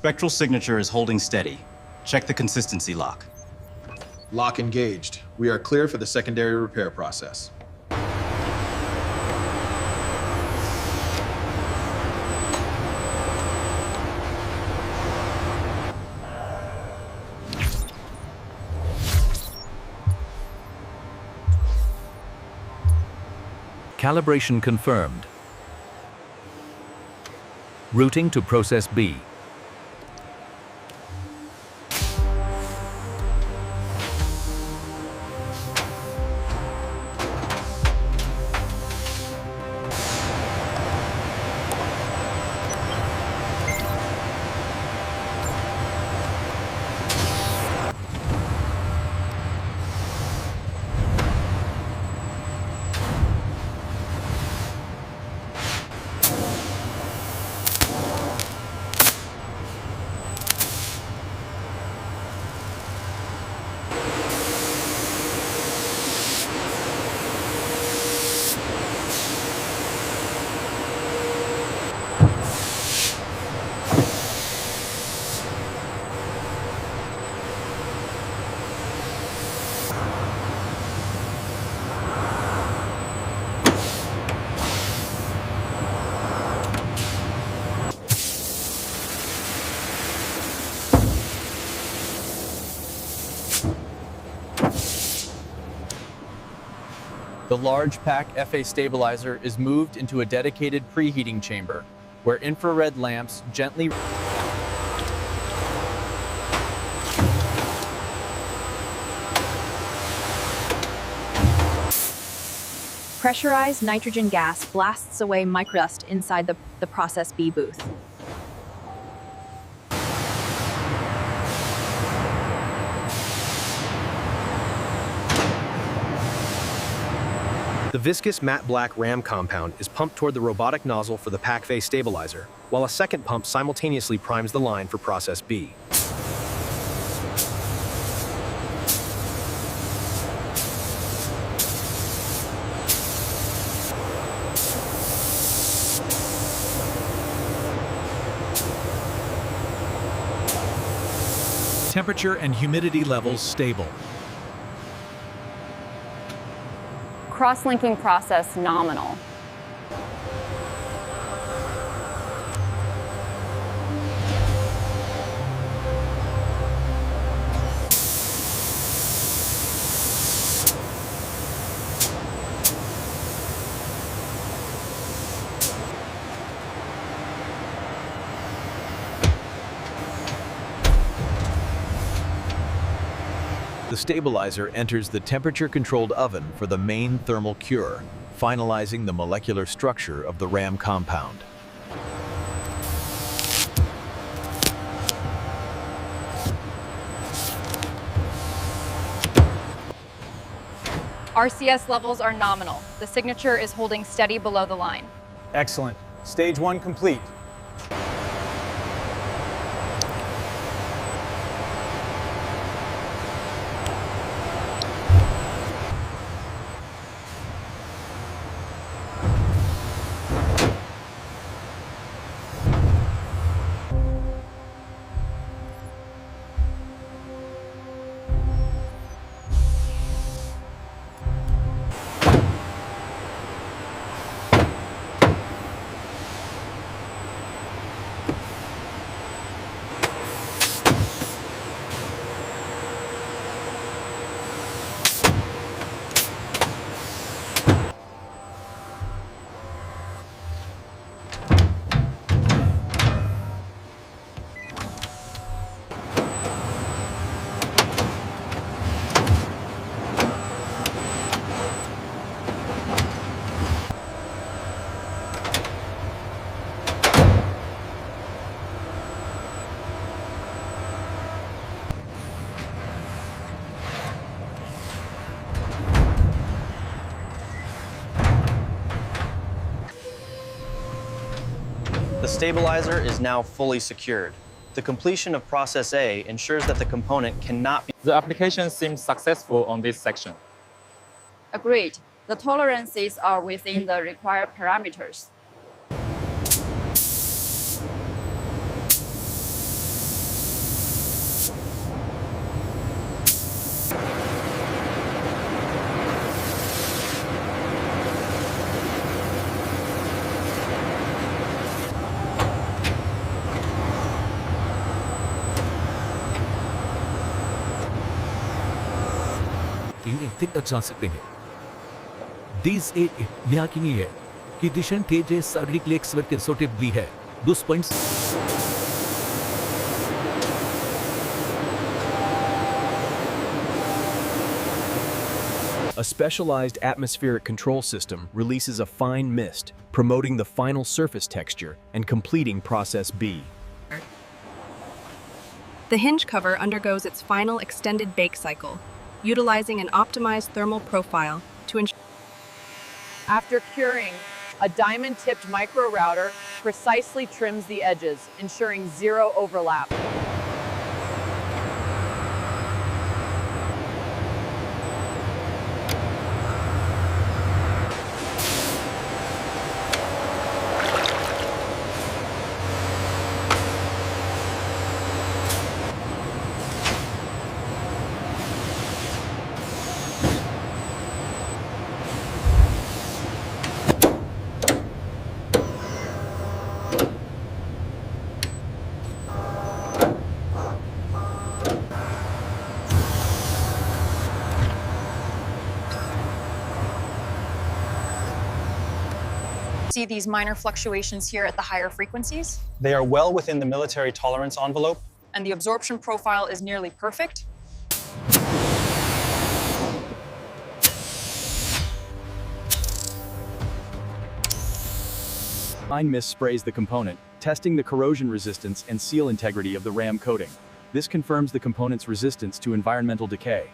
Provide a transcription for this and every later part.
Spectral signature is holding steady. Check the consistency lock. Lock engaged. We are clear for the secondary repair process. Calibration confirmed. Routing to process B. The large PAK FA stabilizer is moved into a dedicated preheating chamber, where infrared lamps gently Pressurized nitrogen gas blasts away microdust inside the Process B booth. The viscous matte black RAM compound is pumped toward the robotic nozzle for the PAK FA stabilizer, while a second pump simultaneously primes the line for Process B. Temperature and humidity levels stable. Cross-linking process nominal. The stabilizer enters the temperature-controlled oven for the main thermal cure, finalizing the molecular structure of the RAM compound. RCS levels are nominal. The signature is holding steady below the line. Excellent. Stage 1 complete. The stabilizer is now fully secured. The completion of Process A ensures that the component cannot be... The application seems successful on this section. Agreed. The tolerances are within the required parameters. तक जा सकते हैं। These यहाँ की नहीं है कि दिशन तेज शारीरिक लेक्स वर्क सोटेबली है 2 points। A specialized atmospheric control system releases a fine mist, promoting the final surface texture and completing process B. The hinge cover undergoes its final extended bake cycle, utilizing an optimized thermal profile to ensure. After curing, a diamond-tipped micro router precisely trims the edges, ensuring zero overlap. See these minor fluctuations here at the higher frequencies? They are well within the military tolerance envelope. And the absorption profile is nearly perfect? Fine mist sprays the component, testing the corrosion resistance and seal integrity of the RAM coating. This confirms the component's resistance to environmental decay.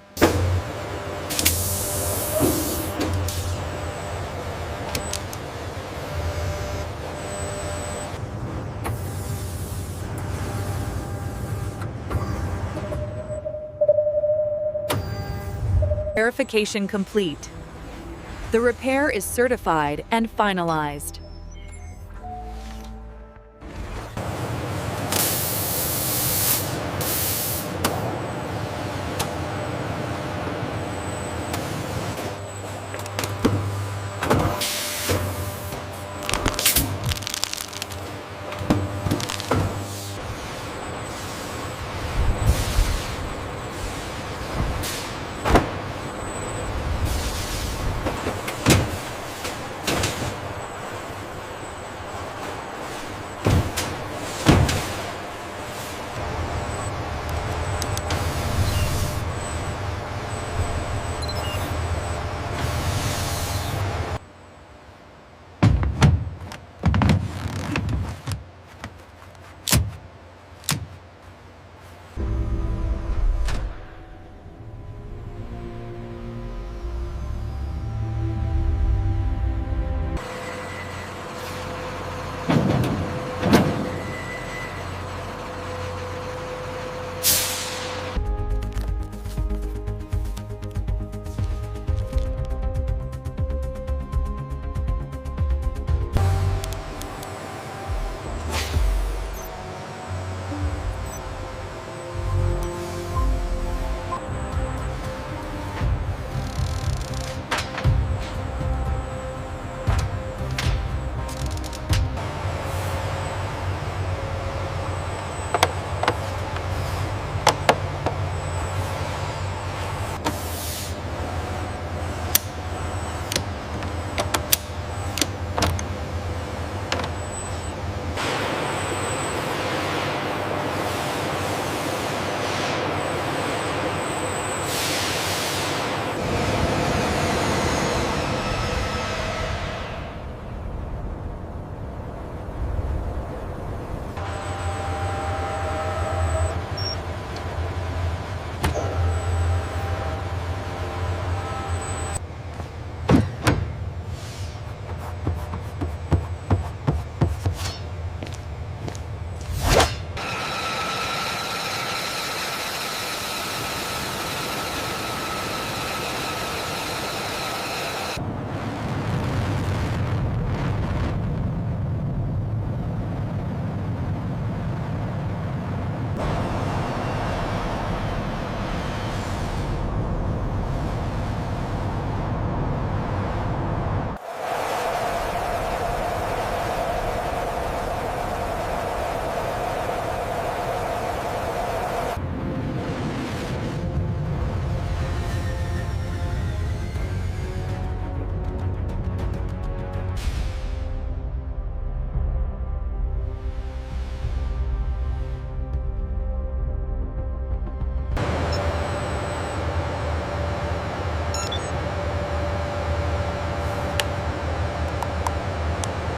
Verification complete. The repair is certified and finalized.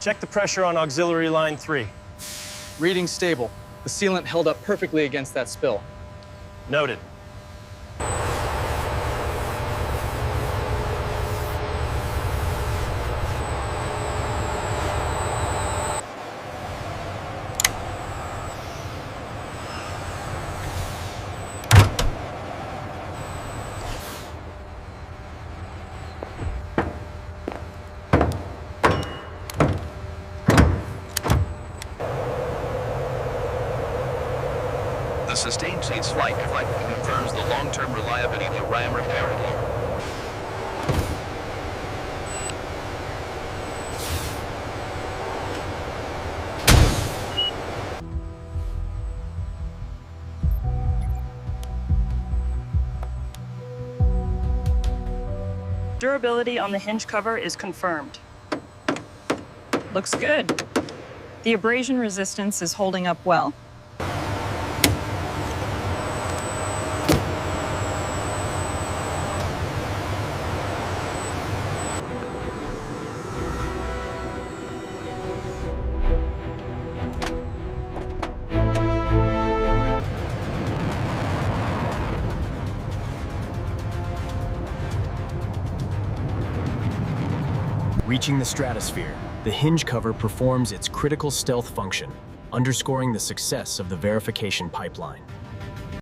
Check the pressure on auxiliary line 3. Reading stable. The sealant held up perfectly against that spill. Noted. The sustained seats flight confirms the long-term reliability of the RAM repairable. Durability on the hinge cover is confirmed. Looks good. The abrasion resistance is holding up well. Reaching the stratosphere, the hinge cover performs its critical stealth function, underscoring the success of the verification pipeline.